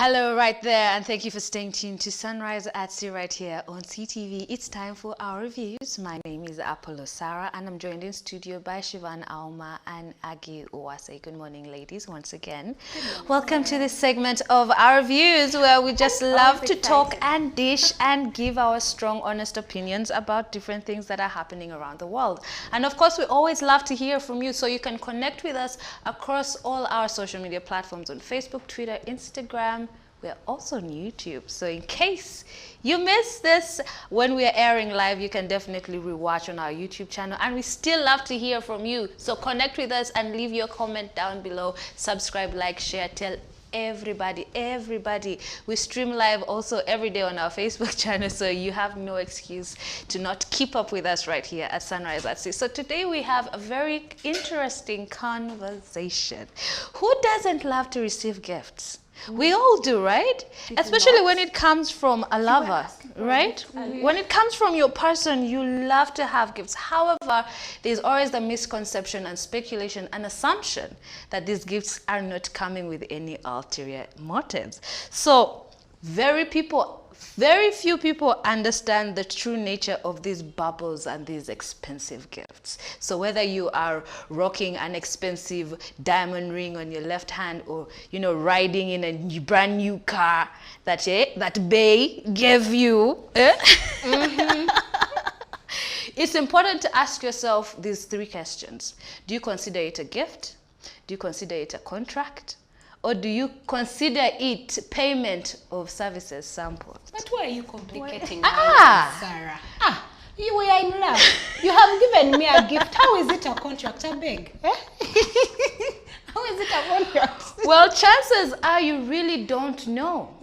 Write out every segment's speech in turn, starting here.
Hello right there, and thank you for staying tuned to Sunrise at Sea right here on CTV. It's time for our reviews. My name is Apollo Sarah, and I'm joined in studio by Shivan Auma and Agi Uwase. Good morning, ladies, once again. Welcome to this segment of our reviews where we just love to talk and dish and give our strong, honest opinions about different things that are happening around the world. And of course, we always love to hear from you, so you can connect with us across all our social media platforms on Facebook, Twitter, Instagram. We're also on YouTube, so in case you missed this when we are airing live, you can definitely rewatch on our YouTube channel, and we still love to hear from you. So connect with us and leave your comment down below. Subscribe, like, share, tell everybody. We stream live also every day on our Facebook channel, so you have no excuse to not keep up with us right here at Sunrise at Sea. So today we have a very interesting conversation. Who doesn't love to receive gifts? We all do, right? Especially when it comes from a lover, right? When it comes from your person, you love to have gifts. However, there's always the misconception and speculation and assumption that these gifts are not coming with any ulterior motives. So very few people understand the true nature of these bubbles and these expensive gifts. So whether you are rocking an expensive diamond ring on your left hand, or riding in a brand new car that Bay gave you, it's important to ask yourself these three questions. Do you consider it a gift? Do you consider it a contract? Or do you consider it payment of services samples? But why are you complicating Sarah? You were in love. You have given me a gift. How is it a contract? I beg. How is it a contract? Well, chances are you really don't know.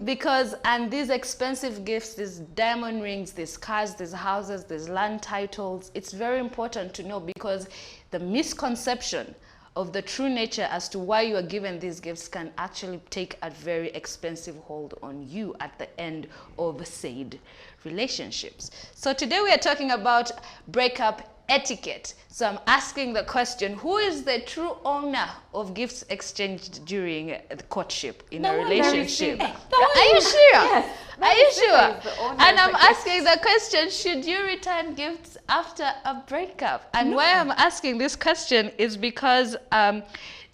Because, and these expensive gifts, these diamond rings, these cars, these houses, these land titles, it's very important to know, because the misconception of the true nature as to why you are given these gifts can actually take a very expensive hold on you at the end of said relationships. So today we are talking about breakup etiquette. So I'm asking the question, who is the true owner of gifts exchanged during the courtship in a relationship? Are you sure? Yes. Are you sure? And I'm asking the question, should you return gifts after a breakup? And why I'm asking this question is because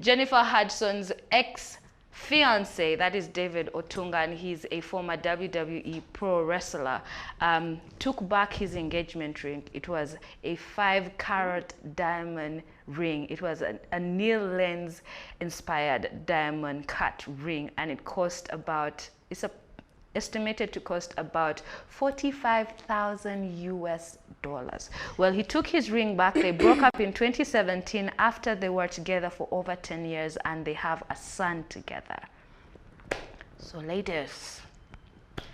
Jennifer Hudson's ex-fiance, that is David Otunga, and he's a former WWE pro wrestler, took back his engagement ring. It was a 5-carat diamond ring. It was a Neil Lenz inspired diamond cut ring, and it cost about, estimated to cost about $45,000 US. Well, he took his ring back. They broke up in 2017 after they were together for over 10 years, and they have a son together. So ladies,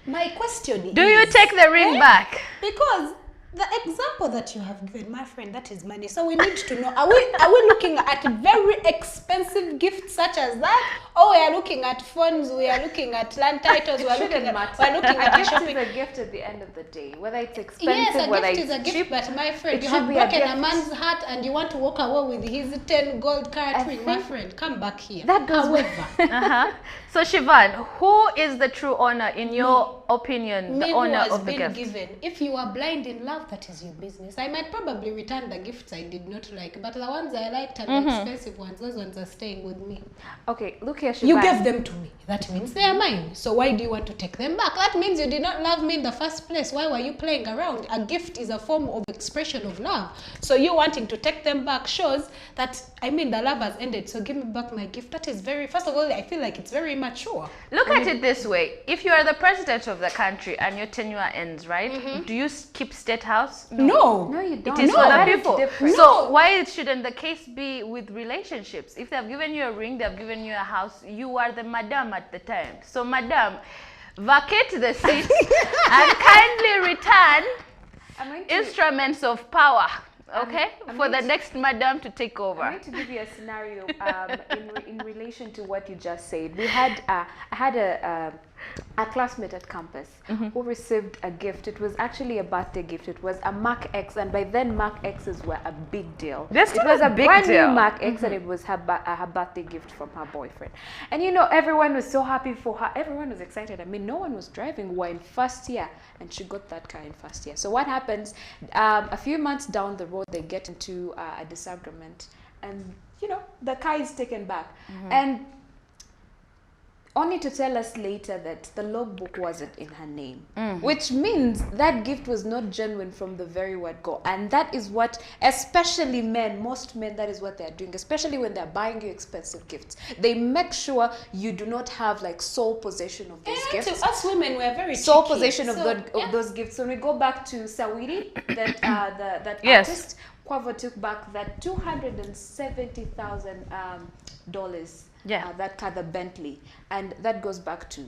my question is, do you take the ring back? Because the example that you have given, my friend, that is money. So we need to know, are we looking at very expensive gifts such as that? Or we are looking at phones, we are looking at land titles, we are looking at a shopping. It's a gift at the end of the day, whether it's expensive, yes, whether gift it's is a gift, cheap, but my friend, you have broken a man's heart and you want to walk away with his 10 gold carat ring. My friend, come back here. That goes However, So Shivan, who is the true owner in your opinion, the owner of the gift? Given. If you are blind in love, that is your business. I might probably return the gifts I did not like, but the ones I liked and the expensive ones, those ones are staying with me. Okay, look here, Shivan. You gave them to me. That means they are mine. So why do you want to take them back? That means you did not love me in the first place. Why were you playing around? A gift is a form of expression of love. So you wanting to take them back shows that, the love has ended. So give me back my gift. That is first of all, I feel like it's very immature. Look at it this way. If you are the president of the country and your tenure ends, right? Do you keep state house? No. No, you don't. It is for the people. Different. So why shouldn't the case be with relationships? If they have given you a ring, they have given you a house, you are the madam at the time. So madam, vacate the seat and kindly return instruments of power. Okay, for the next madam to take over. I'm going to give you a scenario in relation to what you just said. I had a a classmate at campus who received a gift. It was actually a birthday gift. It was a Mark X, and by then Mark X's were a big deal. It was a brand new Mark X, and it was her birthday gift from her boyfriend. And you know, everyone was so happy for her. Everyone was excited. I mean, no one was driving. We're in first year, and she got that car in first year. So what happens? A few months down the road, they get into a disagreement, and you know, the car is taken back, and only to tell us later that the logbook wasn't in her name, which means that gift was not genuine from the very word go. And that is what, especially men, most men, that is what they're doing, especially when they're buying you expensive gifts. They make sure you do not have like sole possession of those gifts. To us women, we're very sole cheeky. possession of those gifts. When we go back to Sawiri, that that artist, Quavo took back that $270,000 that car, the Bentley, and that goes back to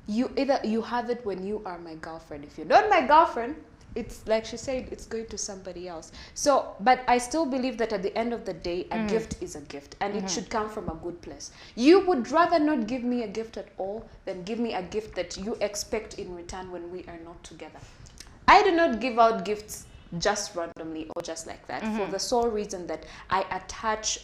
either you have it when you are my girlfriend. If you're not my girlfriend, it's like she said, it's going to somebody else. So, but I still believe that at the end of the day, a gift is a gift, and it should come from a good place. You would rather not give me a gift at all than give me a gift that you expect in return when we are not together. I do not give out gifts just randomly or just like that, for the sole reason that I attach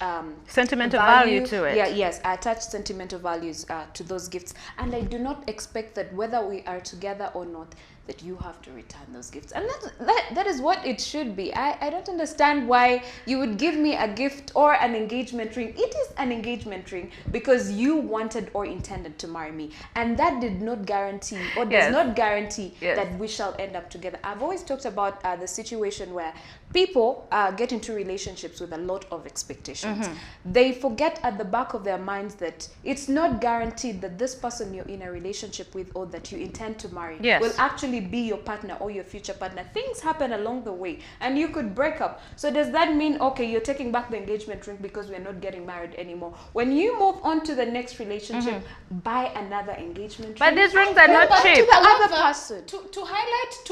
sentimental value to it. Yes, I attach sentimental values to those gifts, and I do not expect that whether we are together or not, that you have to return those gifts. And that is what it should be. I don't understand why you would give me a gift or an engagement ring. It is an engagement ring because you wanted or intended to marry me. And that did not guarantee or does not guarantee that we shall end up together. I've always talked about the situation where people get into relationships with a lot of expectations. They forget at the back of their minds that it's not guaranteed that this person you're in a relationship with or that you intend to marry will actually be your partner or your future partner. Things happen along the way and you could break up. So does that mean, okay, you're taking back the engagement ring because we're not getting married anymore? When you move on to the next relationship, buy another engagement ring. But these rings are not cheap. To the other person. To highlight,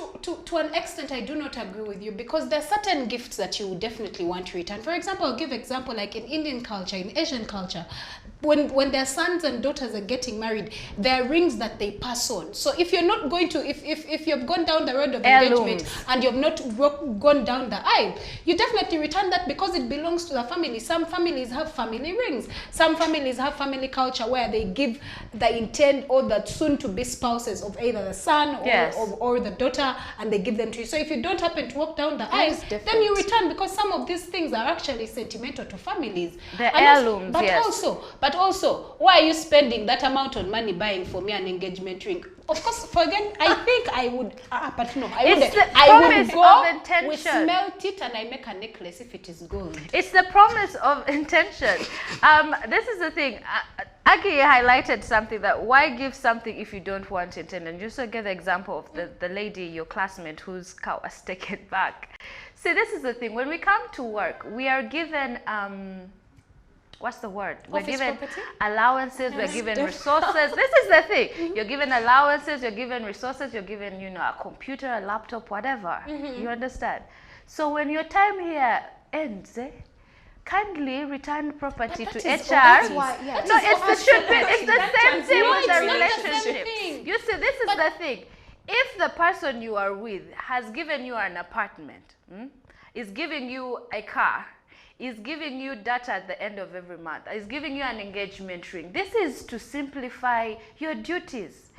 to an extent, I do not agree with you, because there are certain gifts that you would definitely want to return. For example, I'll give example like in Indian culture, in Asian culture, when their sons and daughters are getting married, there are rings that they pass on. So if you're not going to, if you've gone down the road of engagement and you've not gone down the aisle, you definitely return that because it belongs to the family. Some families have family rings. Some families have family culture where they give the intent or the soon-to-be spouses of either the son or the daughter, and they give them to you. So if you don't happen to walk down the aisle, then you return, because some of these things are actually sentimental to families. The heirlooms, But also, why are you spending that amount of money buying for me an engagement ring? Of course, I think I would, but no, I wouldn't. I would go, we smelt it, and I make a necklace if it is gold. It's the promise of intention. This is the thing. Aggie highlighted something, that why give something if you don't want it? And you also get the example of the lady, your classmate, whose car was taken back. See, this is the thing. When we come to work, we are given... what's the word? We're given allowances, we're given resources. This is the thing. You're given allowances, you're given resources, you're given, you know, a computer, a laptop, whatever. You understand? So when your time here ends, kindly return property to HR. It's the same thing with the relationship. You see, this is the thing. If the person you are with has given you an apartment, is giving you a car, is giving you data at the end of every month, is giving you an engagement ring, this is to simplify your duties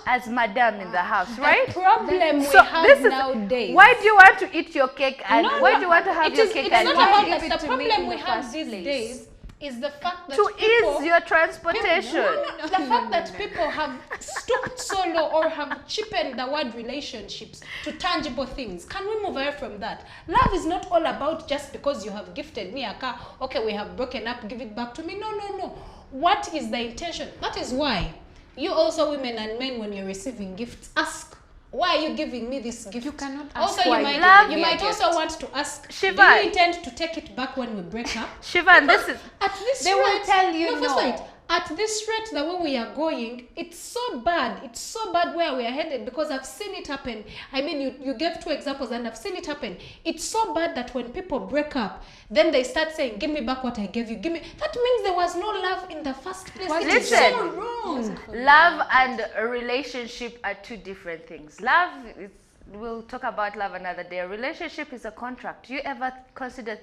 as madam in the house, right? The problem we have nowadays. Why do you want to eat your cake and why do you want to have your cake and not about the problem we have these days is the fact that to ease your transportation. The fact that people have stooped so low or have cheapened the word relationships to tangible things. Can we move away from that? Love is not all about just because you have gifted me a car, okay, we have broken up, give it back to me. No. What is the intention? That is why you also, women and men, when you're receiving gifts, ask, why are you giving me this gift? You cannot ask. Also, you might also want to ask, Shivan, do you intend to take it back when we break up? Shivan, this is... At this they will tell you no. at this rate, the way we are going, it's so bad. It's so bad where we are headed, because I've seen it happen. I mean, you gave 2 examples and I've seen it happen. It's so bad that when people break up, then they start saying, give me back what I gave you. Give me. That means there was no love in the first place. Well, It's listen, so wrong. love and a relationship are 2 different things. Love is, we'll talk about love another day. A relationship is a contract. Do you ever consider,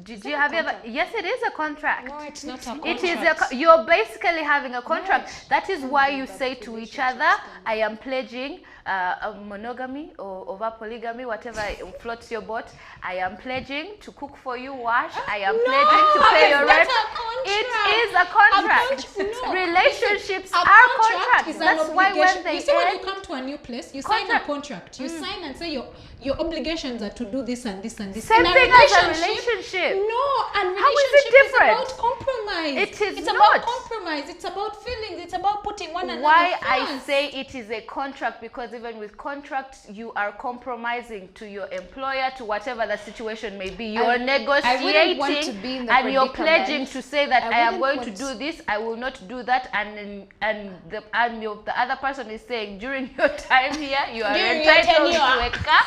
do you have you ever, yes, it is a contract. No, it's not a contract. It is you're basically having a contract. That is why you say to each other, I am pledging a monogamy or over polygamy, whatever floats your boat. I am pledging to cook for you, wash. I am pledging to pay your rent. It is a contract. Relationships are contracts. That's why when they you see, when end, you come to a new place, you sign a contract. You sign and say your obligations are to do this and this and this. same In thing as a relationship. No, and How is it relationship different? is about compromise. It is it's not. about compromise. It's about feelings. It's about putting one another Why first. I say it is a contract, because even with contracts, you are compromising to your employer, to whatever the situation may be. You are negotiating and you're pledging to say that I am going to do this, I will not do that, and the other person is saying during your time here, you are During your entitled to tenure. a car,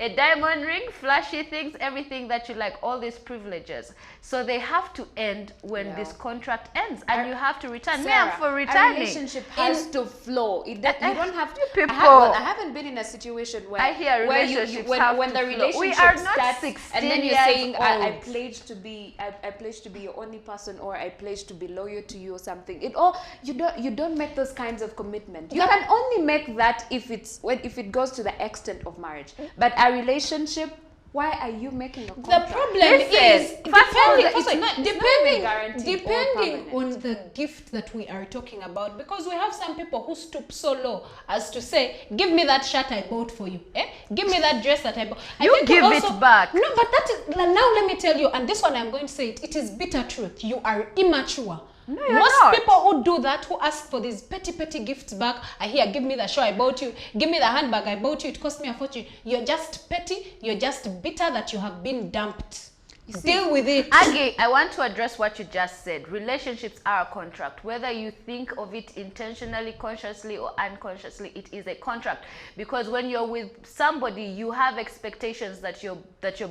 a diamond ring, flashy things, everything that you like, all these privileges. So they have to end when this contract ends, and you have to return. Me, I'm for A returning. relationship has to flow. You don't have to. People. I haven't been in a situation where I hear where relationships have when to the flow. relationship We are not starts, 16 and then you're years saying I old. pledge to be I pledge to be your only person, or I pledge to be loyal to you or something. It all you don't make those kinds of commitment. You can only make that if it goes to the extent of marriage. But a relationship, why are you making a contract? The problem is guaranteed or depending permanent. on the gift that we are talking about, because we have some people who stoop so low as to say, give me that shirt I bought for you, give me that dress that I bought. I You think give also, it back. No, but that is, now let me tell you, and this one I'm going to say it is bitter truth. You are immature. No, you're Most not. people who do that, who ask for these petty gifts back, I hear, give me the shoe I bought you, give me the handbag I bought you, it cost me a fortune. You're just petty, you're just bitter that you have been dumped. Deal with it. Aggie, I want to address what you just said. Relationships are a contract. Whether you think of it intentionally, consciously, or unconsciously, it is a contract. Because when you're with somebody, you have expectations that your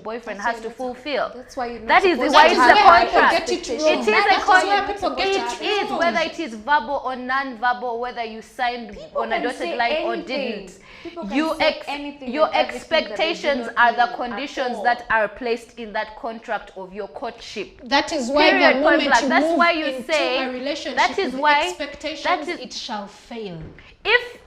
boyfriend has to fulfill. That's why you're not That is supposed why to it's have a high contract. Get it It wrong. is That a is where contract. people get It it is wrong. whether it is verbal or non-verbal, whether you signed on a can dotted say line or anything. didn't. People can say anything Your and everything that they do expectations not are mean the at conditions all. that are placed in that contract of your courtship. That is why Period, the point moment blank. you That's move why you into say- a relationship that is with why- expectations, that is- it shall fail. If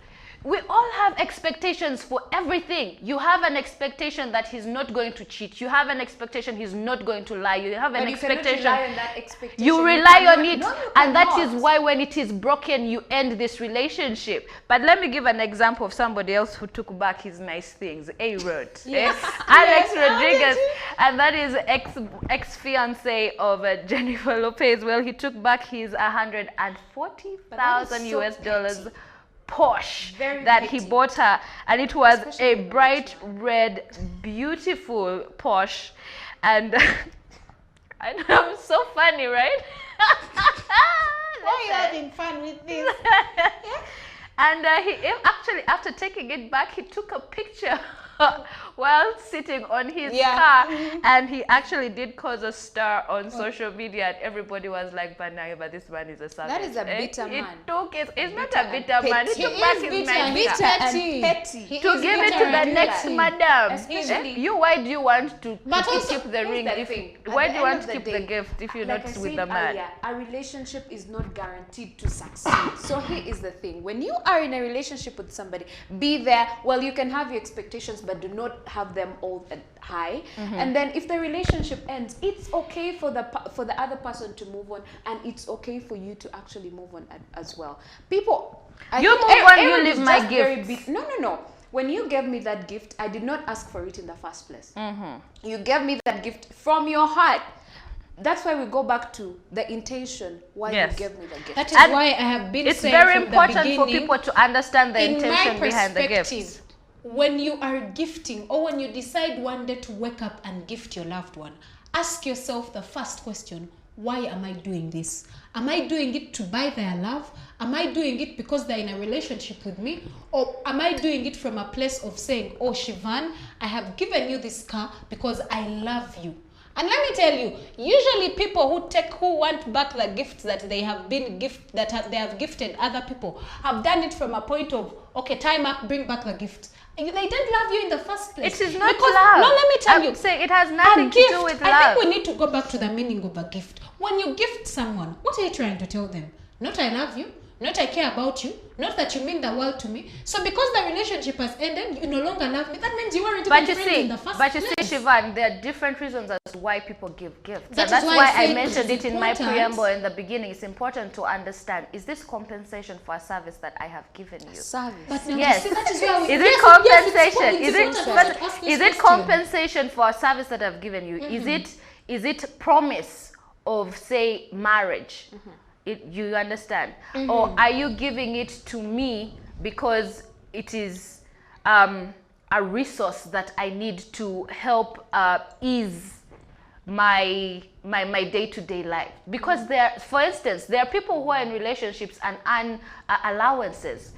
we all have expectations for everything. You have an expectation that he's not going to cheat. You have an expectation he's not going to lie. You have an But you cannot expectation. rely on that expectation. You rely on cannot- it, No, you and that is cannot. why when it is broken, you end this relationship. But let me give an example of somebody else who took back his nice things. A-Rod. Yes. Alex Yes, Rodriguez, and that is ex-fiance of Jennifer Lopez. Well, he took back his $140,000 so US dollars Porsche Very that petty. he bought her, and it was Especially a when bright red, beautiful Porsche, and I'm so funny, right? Why are you having fun with this? And he actually, after taking it back, he took a picture while sitting on his car, and he actually did cause a stir on social media, and everybody was like, but this man is a savage. That is a bitter man. It's not a bitter man. He He took back is his bitter. nice Bitter car and Petty. petty. He to is give it bitter to the and next petty. madam. Especially- Why do you want to But also- keep the Here's ring? the if, thing. At why the do you end want of to the keep the day, gift if you're like not I with said the man? earlier, a relationship is not guaranteed to succeed. So here is the thing. When you are in a relationship with somebody, be there. Well, you can have your expectations, but do not have them all high. And then if the relationship ends, it's okay for the other person to move on, and it's okay for you to actually move on as well. People, You move on, you leave my gift. No. When you gave me that gift, I did not ask for it in the first place. You gave me that gift from your heart. That's why we go back to the intention why Yes. you gave me the gift. That is And why I have been It's saying very from the important for beginning, people to understand the in intention my behind the perspective, gifts. when you are gifting, or when you decide one day to wake up and gift your loved one, ask yourself the first question: why am I doing this? Am I doing it to buy their love? Am I doing it because they're in a relationship with me? Or am I doing it from a place of saying, oh, Shivan, I have given you this car because I love you. And let me tell you, usually people who want back the gifts that they have been they have gifted other people have done it from a point of, okay, time up, bring back the gift. They didn't love you in the first place. It is not love. No, let me tell you. Say it has nothing to do with love. I think we need to go back to the meaning of a gift. When you gift someone, what are you trying to tell them? Not I love you, not I care about you, not that you mean the world to me. So because the relationship has ended, you no longer love me. That means you weren't even friends in the first place. But you see, Shivan, there are different reasons as to why people give gifts. That's why I mentioned it in my preamble in the beginning. It's important to understand, is this compensation for a service that I have given you? Service. But now, Yes. see, that is where Is it compensation? Is it compensation for a service that I've given you? Is it promise of, say, marriage? You understand? Or are you giving it to me because it is a resource that I need to help ease my day-to-day life? Because for instance, there are people who are in relationships and earn allowances.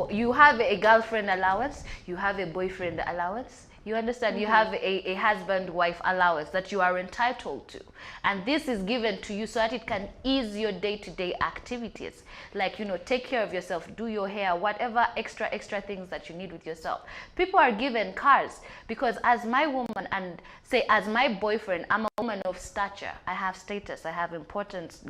You have a girlfriend allowance, you have a boyfriend allowance. You understand? You have a husband-wife allowance that you are entitled to. And this is given to you so that it can ease your day-to-day activities. Like, take care of yourself, do your hair, whatever extra things that you need with yourself. People are given cars because as my woman and say as my boyfriend, I'm a woman of stature. I have status, I have importance.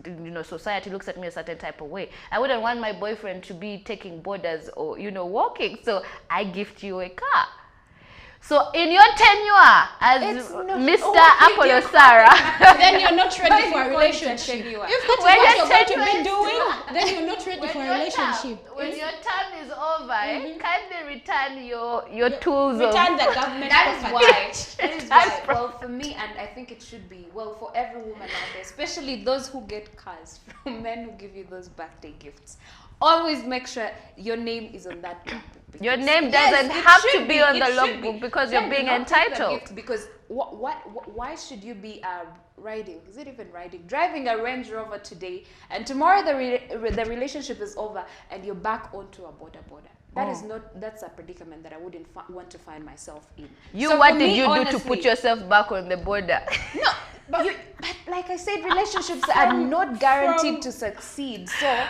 Society looks at me a certain type of way. I wouldn't want my boyfriend to be taking borders or, walking. So I gift you a car. So in your tenure as Mr. Apollo Sarah, then you're not ready for a relationship. If that's what you're going to be doing, then you're not ready for a relationship. When your term is over, kindly return your tools. Return the government. That is why. Well, for me, and I think it should be, well, for every woman out there, especially those who get cars from men who give you those birthday gifts, always make sure your name is on that logbook. Your name doesn't have to be on the logbook because you're being entitled. Because why should you be riding? Is it even riding? Driving a Range Rover today, and tomorrow the relationship is over, and you're back onto a border. That's a predicament that I wouldn't want to find myself in. What did you do to put yourself back on the border? No, but like I said, relationships are not guaranteed to succeed.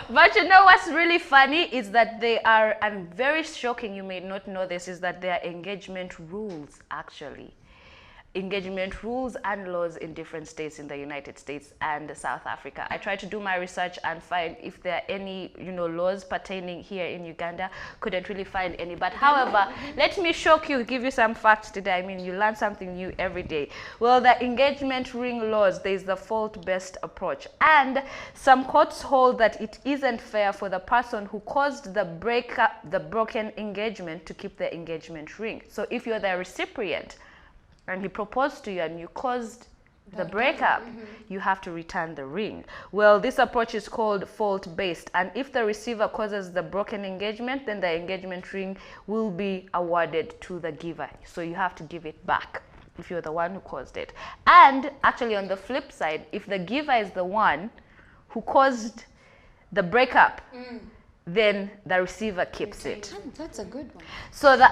But you know what's really funny is that they are, and very shocking, you may not know this, is that they are engagement rules actually. Engagement rules and laws in different states in the United States and South Africa. I tried to do my research and find if there are any, laws pertaining here in Uganda. Couldn't really find any. But however, let me shock you, give you some facts today. I mean, you learn something new every day. Well, the engagement ring laws, there is the fault-based approach. And some courts hold that it isn't fair for the person who caused the broken engagement to keep the engagement ring. So if you're the recipient, and he proposed to you and you caused the breakup, you have to return the ring. Well, this approach is called fault-based, and if the receiver causes the broken engagement, then the engagement ring will be awarded to the giver. So you have to give it back if you're the one who caused it. And actually on the flip side, if the giver is the one who caused the breakup, then the receiver keeps it. That's a good one. So the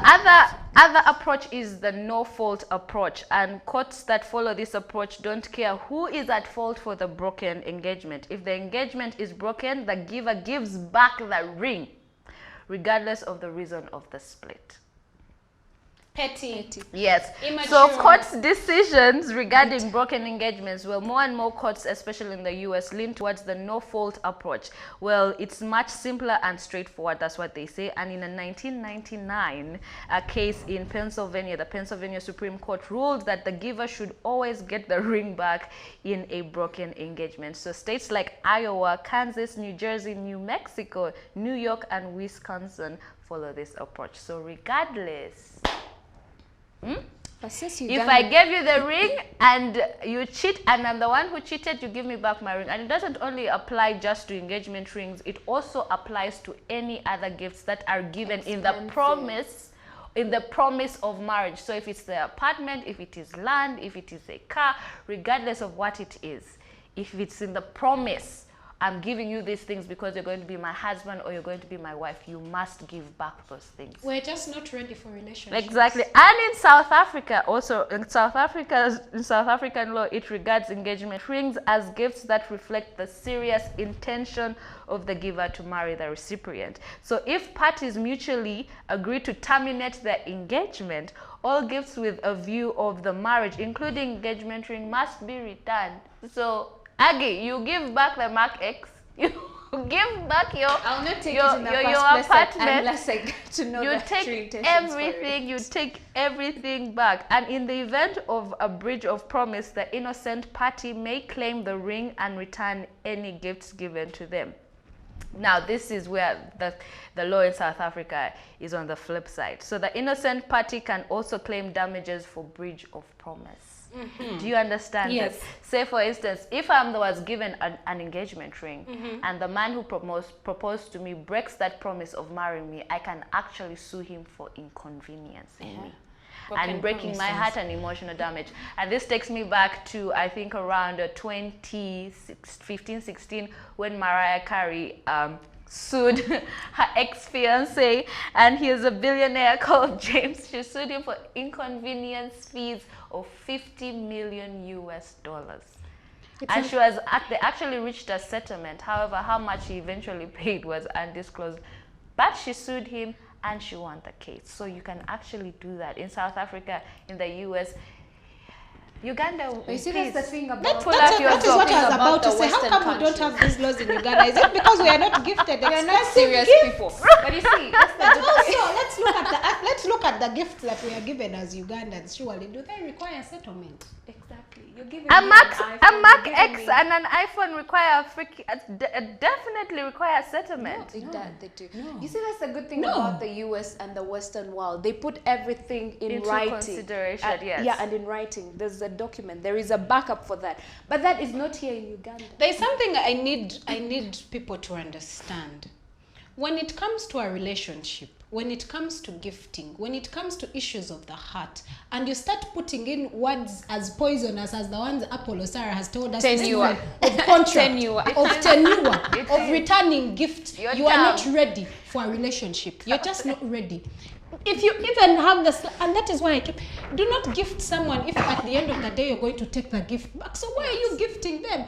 other approach is the no-fault approach, and courts that follow this approach don't care who is at fault for the broken engagement. If the engagement is broken, the giver gives back the ring, regardless of the reason of the split. Petty. Yes. Immature. So courts' decisions regarding broken engagements, well, more and more courts, especially in the US, lean towards the no-fault approach. Well, it's much simpler and straightforward, that's what they say. And in a 1999 case in Pennsylvania, the Pennsylvania Supreme Court ruled that the giver should always get the ring back in a broken engagement. So states like Iowa, Kansas, New Jersey, New Mexico, New York, and Wisconsin follow this approach. So regardless, if I gave you the ring and you cheat and I'm the one who cheated, you give me back my ring. And it doesn't only apply just to engagement rings, it also applies to any other gifts that are given in the promise of marriage. So if it's the apartment, if it is land, if it is a car, regardless of what it is, if it's in the promise, I'm giving you these things because you're going to be my husband or you're going to be my wife, you must give back those things. We're just not ready for relationships. Exactly. And in South Africa, also in South African law, it regards engagement rings as gifts that reflect the serious intention of the giver to marry the recipient. So if parties mutually agree to terminate their engagement, all gifts with a view of the marriage, including engagement ring, must be returned. So Aggie, you give back the Mark X. You give back your I'll not take it in the first place unless I get to know the true intentions everything. You take everything back. And in the event of a breach of promise, the innocent party may claim the ring and return any gifts given to them. Now, this is where the law in South Africa is on the flip side. So the innocent party can also claim damages for breach of promise. Do you understand Yes. this? Say, for instance, if I was given an engagement ring and the man who proposed to me breaks that promise of marrying me, I can actually sue him for inconveniencing me and breaking my heart and emotional damage. And this takes me back to, I think, around 2015-16 when Mariah Carey sued her ex-fiance, and he is a billionaire called James. She sued him for inconvenience fees of $50 million. And they actually reached a settlement. However, how much he eventually paid was undisclosed. But she sued him and she won the case. So you can actually do that in South Africa, in the US, Uganda. You see, that's the thing about That is what I was about to say. How come we don't have these laws in Uganda? Is it because we are not gifted? We are not serious people. But you see, that's the Also, let's look at the gifts that we are given as Ugandans. Surely, do they require settlement? Exactly. You're giving A me Mac an iPhone, you're giving X me- and an iPhone require definitely require settlement. They do. No. You see, that's the good thing No. about the US and the Western world. They put everything in Into writing. consideration, yes. Yeah, and in writing. There's a document. There is a backup for that. But that is not here in Uganda. There's something I need people to understand. When it comes to a relationship, when it comes to gifting, when it comes to issues of the heart, and you start putting in words as poisonous as the ones Apollo Sarah has told us, Tenure. of contract, Tenure. of returning gift, Your you are not tongue. ready for a relationship. You're just not ready. If you even have and that is why I keep, do not gift someone if at the end of the day you're going to take the gift back. So why are you gifting them?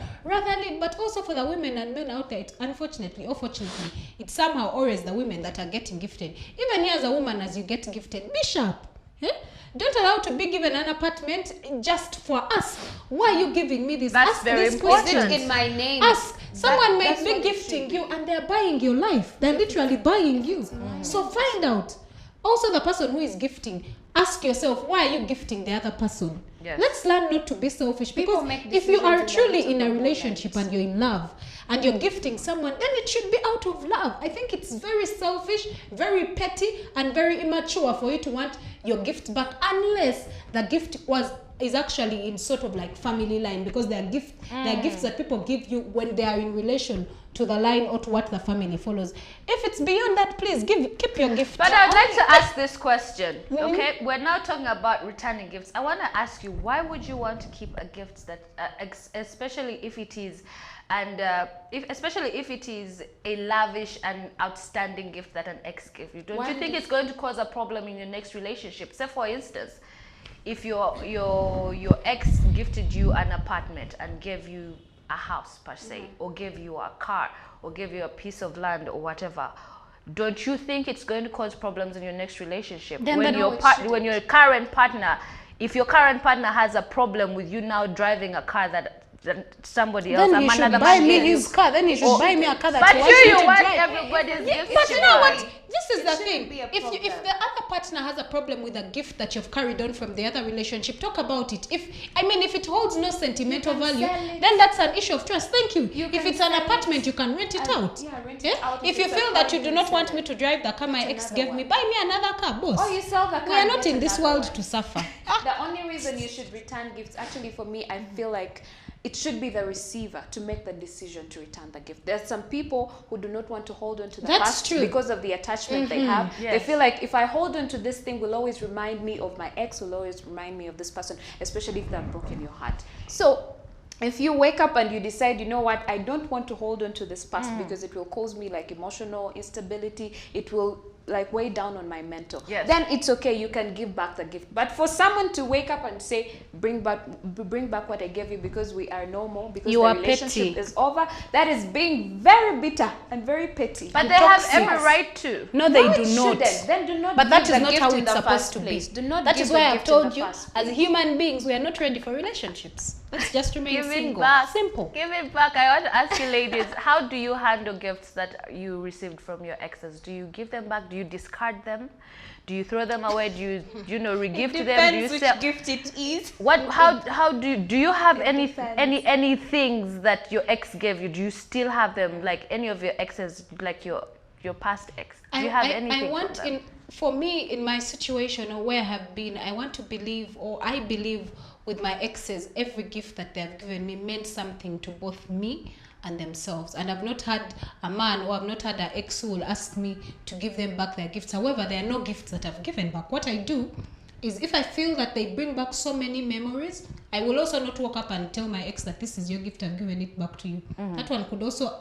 But also for the women and men out there, unfortunately or fortunately, it's somehow always the women that are getting gifted. Even here as a woman, as you get gifted, be sharp. Eh? Don't allow to be given an apartment just for us. Why are you giving me this? That's Ask very this important. question. Is it in my name? Ask. Someone may that's be what it gifting should you and they're buying your life. They're literally buying you. So find out. Also, the person who is gifting, ask yourself, why are you gifting the other person? Yes. Let's learn not to be selfish. People Because make if you are decisions truly in in the a moment. relationship and you're in love and you're gifting someone, then it should be out of love. I think it's very selfish, very petty, and very immature for you to want your gift back unless the gift is actually in sort of like family line, because they are gifts that people give you when they are in relation to the line or to what the family follows. If it's beyond that, please keep your gift. But I'd like to ask this question, okay? We're now talking about returning gifts. I want to ask you, why would you want to keep a gift that, especially if it is, especially if it is a lavish and outstanding gift that an ex gave you? Don't you think it's going to cause a problem in your next relationship? Say, for instance, if your ex gifted you an apartment and gave you a house per se, or gave you a car, or gave you a piece of land or whatever, don't you think it's going to cause problems in your next relationship? When your current partner, if your current partner has a problem with you now driving a car that somebody else, Then he should buy me his car. Then he should buy me a car that he wants me to drive. Everybody's gift. But you know what? This is the shouldn't thing. be a If problem. the other partner has a problem with a gift that you've carried on from the other relationship, talk about it. If it holds no sentimental You can value, sell it. then that's an issue of trust. Thank you. You If can it's an sell apartment, it you can rent it and- out. yeah, rent Yeah? it out. If If you it's a feel car, that you you do can not sell want it. me to drive the car my Get ex another gave me, one. buy me another car, boss. Or you sell the car. We are and not get in this another world one. to suffer. The only reason you should return gifts, actually for me, I feel like it should be the receiver to make the decision to return the gift. There's some people who do not want to hold on to the That's past true. because of the attachment they have. Yes. They feel like if I hold on to this thing, will always remind me of my ex, will always remind me of this person, especially if they've broken your heart. So if you wake up and you decide, you know what, I don't want to hold on to this past because it will cause me like emotional instability, it will like weigh down on my mental, then it's okay, you can give back the gift. But for someone to wake up and say, bring back what I gave you because we are no more, because the relationship is over, that is being very bitter and very petty. But they have every right to. No, they do not. Then do not. But that is give the not gift how in it's the supposed first to be. place. Do not. That give is the why I've gift in the told you, first as place. human beings, we are not ready for relationships. Let's just remain Give it single. back. Simple. Give it back. I want to ask you, ladies, how do you handle gifts that you received from your exes? Do you give them back? Do you discard them? Do you throw them away? Do you know, re-gift them? Do you which sell? gift it is. What? How do you have any things that your ex gave you? Do you still have them? Like any of your exes, like your past ex? Do you have anything? I want from them? for me, in my situation or where I have been, I want to believe, or I believe with my exes, every gift that they have given me meant something to both me and themselves. And I've not had a man, or I've not had an ex who will ask me to give them back their gifts. However, there are no gifts that I've given back. What I do is, if I feel that they bring back so many memories, I will also not walk up and tell my ex that this is your gift, I've given it back to you. That one could also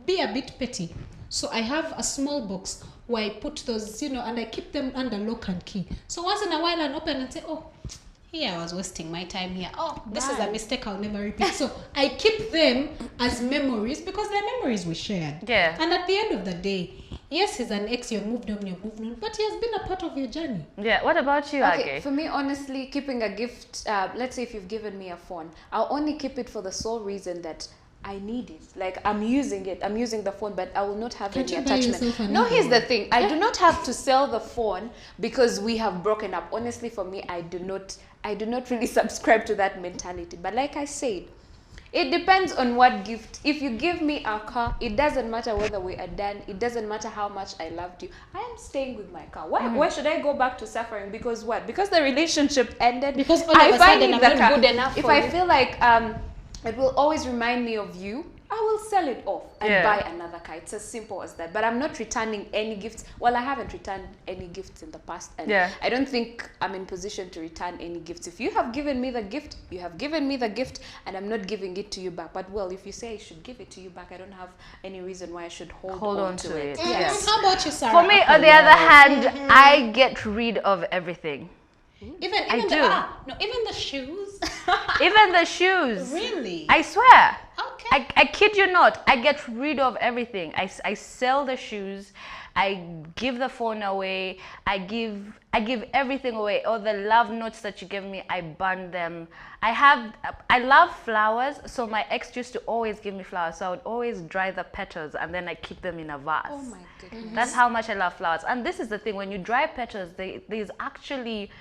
be a bit petty. So I have a small box where I put those, and I keep them under lock and key. So once in a while I open and say, oh, here I was wasting my time here. Oh, this is a mistake I'll never repeat. So I keep them as memories because they're memories we shared. Yeah. And at the end of the day, yes, he's an ex, you've moved on, but he has been a part of your journey. Yeah. What about you, Okay, Age? for me, honestly, keeping a gift, let's say if you've given me a phone, I'll only keep it for the sole reason that I need it. Like, I'm using it. I'm using the phone, but I will not have any attachment. No, here's the thing. I do not have to sell the phone because we have broken up. Honestly, for me, I do not really subscribe to that mentality. But like I said, it depends on what gift. If you give me a car, it doesn't matter whether we are done. It doesn't matter how much I loved you. I am staying with my car. Why should I go back to suffering? Because what? Because the relationship ended. Because all of a sudden I'm not good enough if for I you. feel like it will always remind me of you, I will sell it off and buy another car. It's as simple as that. But I'm not returning any gifts. Well, I haven't returned any gifts in the past, and I don't think I'm in position to return any gifts. If you have given me the gift, you have given me the gift, and I'm not giving it to you back. But well, if you say I should give it to you back, I don't have any reason why I should hold on to it. Yes. How about you, Sarah? For me, on the other hand, I get rid of everything. Even I the, do. even the shoes. Even the shoes. Really? I swear. Okay. I kid you not. I get rid of everything. I sell the shoes. I give the phone away. I give everything away. All the love notes that you give me, I burn them. I love flowers, so my ex used to always give me flowers. So I would always dry the petals and then I keep them in a vase. Oh my goodness. That's how much I love flowers. And this is the thing, when you dry petals, there's actually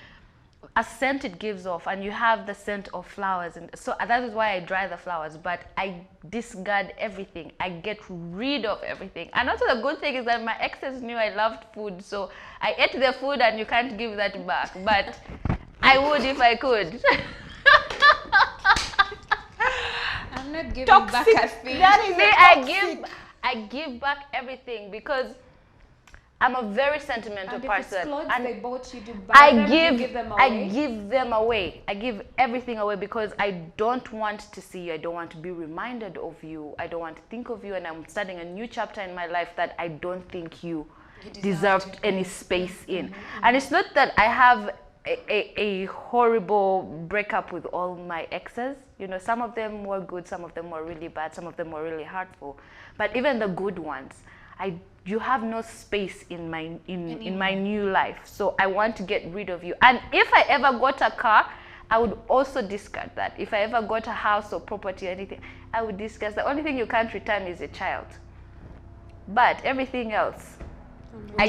a scent it gives off, and you have the scent of flowers, and so that is why I dry the flowers. But I discard everything. I get rid of everything. And also the good thing is that my exes knew I loved food, so I ate their food and you can't give that back, but I would if I could. I'm not giving Toxic. back a thing. That is it. I give back everything because I'm a very sentimental And if person. it's clothes And they bought you to buy I them, you give give them away. I give them away. I give everything away because I don't want to see you. I don't want to be reminded of you. I don't want to think of you, and I'm starting a new chapter in my life that I don't think you deserved any space in. And it's not that I have a horrible breakup with all my exes. You know, some of them were good, some of them were really bad, some of them were really hurtful. But even the good ones, you have no space in my new life. So I want to get rid of you. And if I ever got a car, I would also discard that. If I ever got a house or property or anything, I would discard. The only thing you can't return is a child. But everything else, I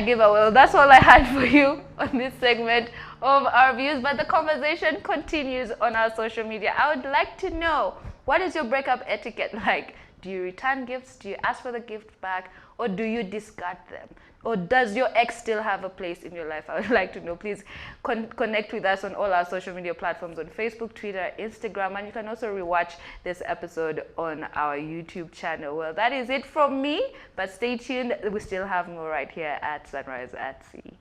give away. Well, that's all I had for you on this segment of our views. But the conversation continues on our social media. I would like to know, what is your breakup etiquette like? Do you return gifts? Do you ask for the gift back? Or do you discard them? Or does your ex still have a place in your life? I would like to know. Please connect with us on all our social media platforms, on Facebook, Twitter, Instagram, and you can also rewatch this episode on our YouTube channel. Well, that is it from me, but stay tuned. We still have more right here at Sunrise at Sea.